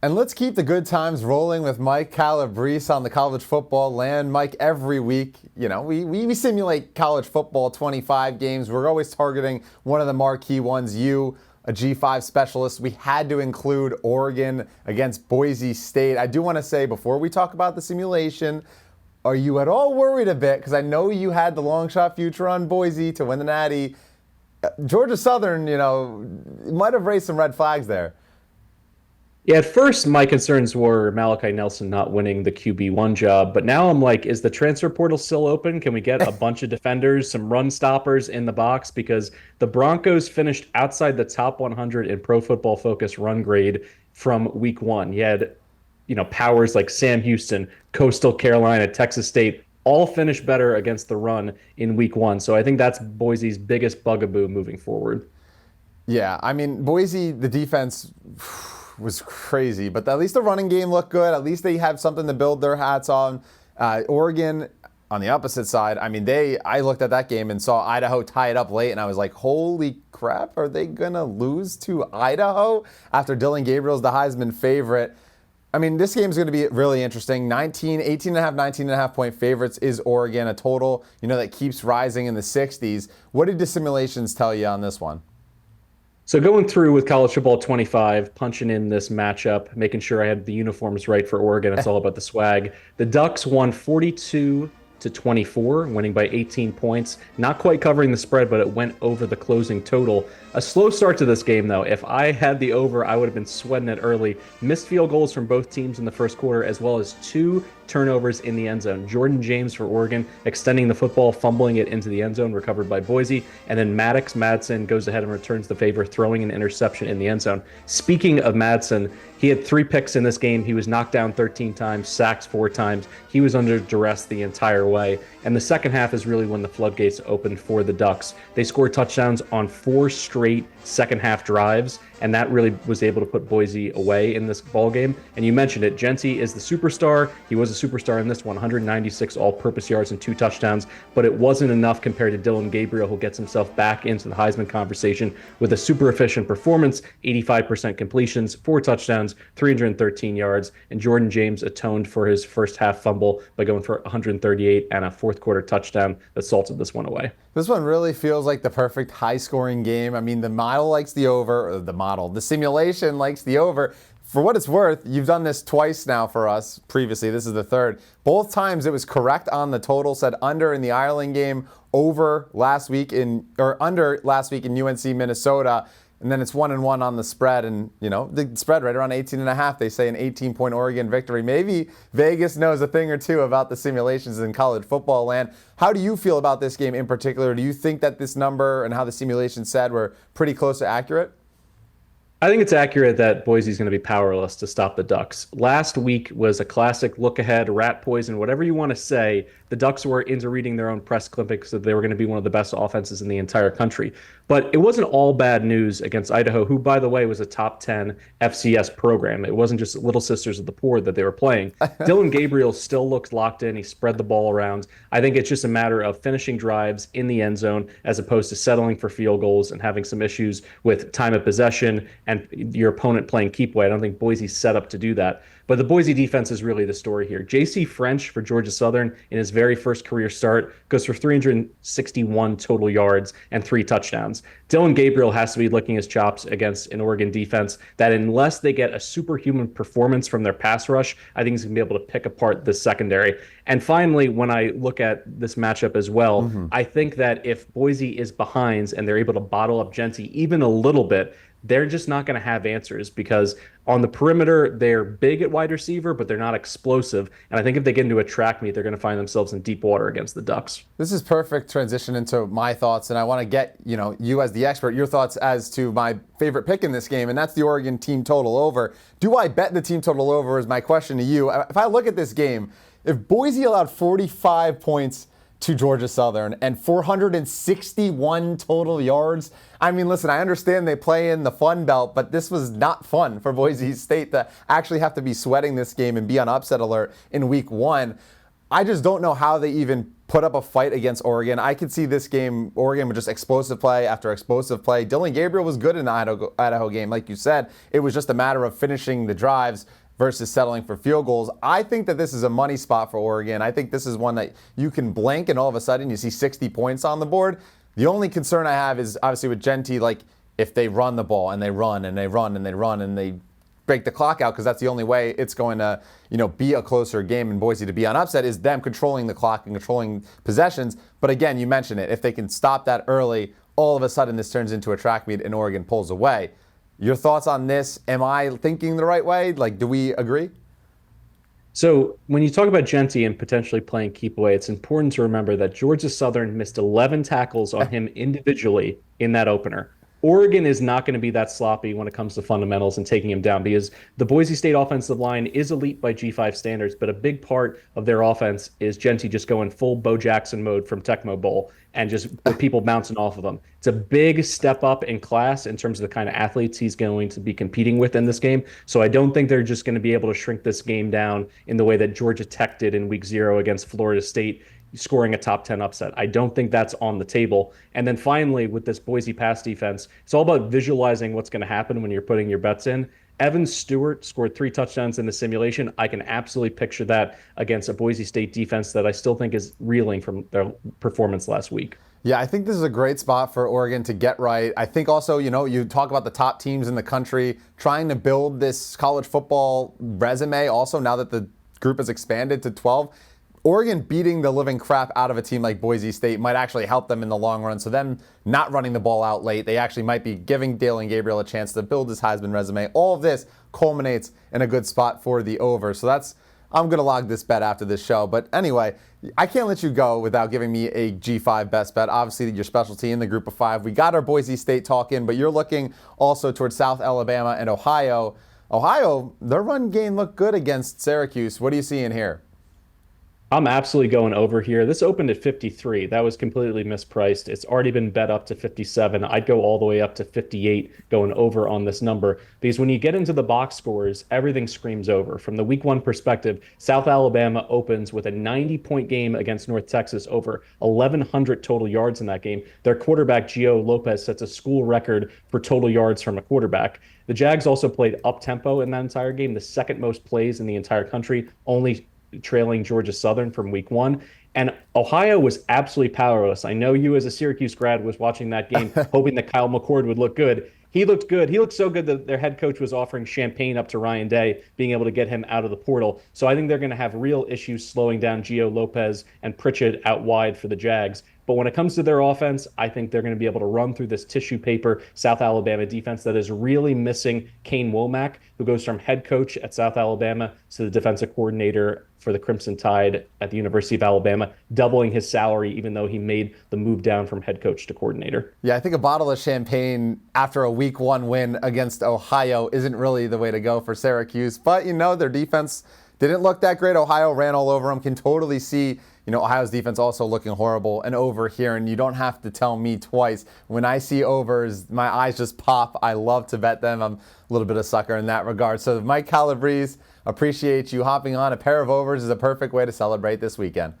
And let's keep the good times rolling with Mike Calabrese on the college football land. Mike, every week, we simulate college football 25 games. We're always targeting one of the marquee ones. You, a G5 specialist, we had to include Oregon against Boise State. I do want to say, before we talk about the simulation, are you at all worried a bit? Because I know you had the long shot future on Boise to win the Natty. Georgia Southern, might have raised some red flags there. Yeah, at first my concerns were Malachi Nelson not winning the QB1 job, but now I'm like, is the transfer portal still open? Can we get a bunch of defenders, some run stoppers in the box? Because the Broncos finished outside the top 100 in Pro Football Focus run grade from week one. You had, powers like Sam Houston, Coastal Carolina, Texas State, all finished better against the run in week one. So I think that's Boise's biggest bugaboo moving forward. Yeah, I mean, Boise, the defense was crazy, but at least the running game looked good. At least they have something to build their hats on. Oregon, on the opposite side, I looked at that game and saw Idaho tie it up late, and I was like, holy crap, are they going to lose to Idaho after Dylan Gabriel's the Heisman favorite? I mean, this game is going to be really interesting. 19.5 point favorites is Oregon, a total, that keeps rising in the 60s. What did the simulations tell you on this one? So going through with College Football 25, punching in this matchup, making sure I had the uniforms right for Oregon. It's all about the swag. The Ducks won 42-24, winning by 18 points. Not quite covering the spread, but it went over the closing total. A slow start to this game, though. If I had the over, I would have been sweating it early. Missed field goals from both teams in the first quarter, as well as 2 turnovers in the end zone. Jordan James for Oregon extending the football, fumbling it into the end zone, recovered by Boise. And then Maddox Madsen goes ahead and returns the favor, throwing an interception in the end zone. Speaking of Madsen, he had 3 picks in this game. He was knocked down 13 times, sacked 4 times. He was under duress the entire way. And the second half is really when the floodgates opened for the Ducks. They scored touchdowns on 4 straight second half drives, and that really was able to put Boise away in this ball game. And you mentioned it, Genty is the superstar. He was a superstar in this one, 196 all-purpose yards and 2 touchdowns, but it wasn't enough compared to Dylan Gabriel, who gets himself back into the Heisman conversation with a super efficient performance, 85% completions, 4 touchdowns, 313 yards, and Jordan James atoned for his first half fumble by going for 138 and a fourth quarter touchdown that salted this one away. This one really feels like the perfect high-scoring game. I mean, the model likes the over, or the simulation likes the over. For what it's worth, you've done this twice now for us previously. This is the third. Both times it was correct on the total, said under in the Ireland game, under last week in UNC Minnesota. And then it's 1-1 on the spread, and the spread right around 18.5. They say an 18-point Oregon victory. Maybe Vegas knows a thing or two about the simulations in college football land. How do you feel about this game in particular? Do you think that this number and how the simulation said were pretty close to accurate? I think it's accurate that Boise's going to be powerless to stop the Ducks. Last week was a classic look ahead, rat poison, whatever you want to say. The Ducks were into reading their own press clippings that they were going to be one of the best offenses in the entire country. But it wasn't all bad news against Idaho, who, by the way, was a top 10 FCS program. It wasn't just Little Sisters of the Poor that they were playing. Dylan Gabriel still looks locked in. He spread the ball around. I think it's just a matter of finishing drives in the end zone as opposed to settling for field goals and having some issues with time of possession and your opponent playing keep away. I don't think Boise's set up to do that. But the Boise defense is really the story here. J.C. French for Georgia Southern in his very first career start goes for 361 total yards and 3 touchdowns. Dylan Gabriel has to be licking his chops against an Oregon defense that, unless they get a superhuman performance from their pass rush, I think he's going to be able to pick apart the secondary. And finally, when I look at this matchup as well, I think that if Boise is behind and they're able to bottle up Genty even a little bit, they're just not going to have answers, because on the perimeter, they're big at wide receiver, but they're not explosive. And I think if they get into a track meet, they're going to find themselves in deep water against the Ducks. This is perfect transition into my thoughts, and I want to get, you as the expert, your thoughts as to my favorite pick in this game, and that's the Oregon team total over. Do I bet the team total over is my question to you. If I look at this game, if Boise allowed 45 points to Georgia Southern and 461 total yards. I mean, listen, I understand they play in the Fun Belt, but this was not fun for Boise State to actually have to be sweating this game and be on upset alert in week one. I just don't know how they even put up a fight against Oregon. I could see this game, Oregon with just explosive play after explosive play. Dylan Gabriel was good in the Idaho game. Like you said, it was just a matter of finishing the drives versus settling for field goals. I think that this is a money spot for Oregon. I think this is one that you can blink and all of a sudden you see 60 points on the board. The only concern I have is obviously with Genty, like if they run the ball and they run and they run and they run and they break the clock out, because that's the only way it's going to, be a closer game in Boise to be on upset, is them controlling the clock and controlling possessions. But again, you mentioned it. If they can stop that early, all of a sudden this turns into a track meet and Oregon pulls away. Your thoughts on this? Am I thinking the right way? Like, do we agree? So when you talk about Genty and potentially playing keep away, it's important to remember that Georgia Southern missed 11 tackles on him individually in that opener. Oregon is not going to be that sloppy when it comes to fundamentals and taking him down, because the Boise State offensive line is elite by G5 standards, but a big part of their offense is Genty just going full Bo Jackson mode from Tecmo Bowl and just with people bouncing off of him. It's a big step up in class in terms of the kind of athletes he's going to be competing with in this game. So I don't think they're just going to be able to shrink this game down in the way that Georgia Tech did in week 0 against Florida State, scoring a top 10 upset. I don't think that's on the table. And then finally, with this Boise pass defense, it's all about visualizing what's going to happen when you're putting your bets in. Evan Stewart scored 3 touchdowns in the simulation. I can absolutely picture that against a Boise State defense that I still think is reeling from their performance last week. Yeah, I think this is a great spot for Oregon to get right. I think also, you talk about the top teams in the country trying to build this college football resume also now that the group has expanded to 12. Oregon beating the living crap out of a team like Boise State might actually help them in the long run. So them not running the ball out late, they actually might be giving Dylan Gabriel a chance to build his Heisman resume. All of this culminates in a good spot for the over. So I'm going to log this bet after this show. But anyway, I can't let you go without giving me a G5 best bet. Obviously, your specialty in the group of 5. We got our Boise State talk in, but you're looking also towards South Alabama and Ohio. Ohio, their run game looked good against Syracuse. What are you seeing here? I'm absolutely going over here. This opened at 53. That was completely mispriced. It's already been bet up to 57. I'd go all the way up to 58 going over on this number, because when you get into the box scores, everything screams over. From the week 1 perspective, South Alabama opens with a 90-point game against North Texas, over 1,100 total yards in that game. Their quarterback, Gio Lopez, sets a school record for total yards from a quarterback. The Jags also played up-tempo in that entire game, the second most plays in the entire country, only trailing Georgia Southern from week 1. And Ohio was absolutely powerless. I know you as a Syracuse grad was watching that game hoping that Kyle McCord would look good. He looked good. He looked so good that their head coach was offering champagne up to Ryan Day, being able to get him out of the portal. So I think they're going to have real issues slowing down Gio Lopez and Pritchett out wide for the Jags. But when it comes to their offense, I think they're going to be able to run through this tissue paper South Alabama defense that is really missing Kane Womack, who goes from head coach at South Alabama to the defensive coordinator for the Crimson Tide at the University of Alabama, doubling his salary even though he made the move down from head coach to coordinator. Yeah, I think a bottle of champagne after a week 1 win against Ohio isn't really the way to go for Syracuse. But, their defense didn't look that great. Ohio ran all over them. Can totally see, Ohio's defense also looking horrible and over here. And you don't have to tell me twice. When I see overs, my eyes just pop. I love to bet them. I'm a little bit of a sucker in that regard. So Mike Calabrese, appreciate you hopping on. A pair of overs is a perfect way to celebrate this weekend.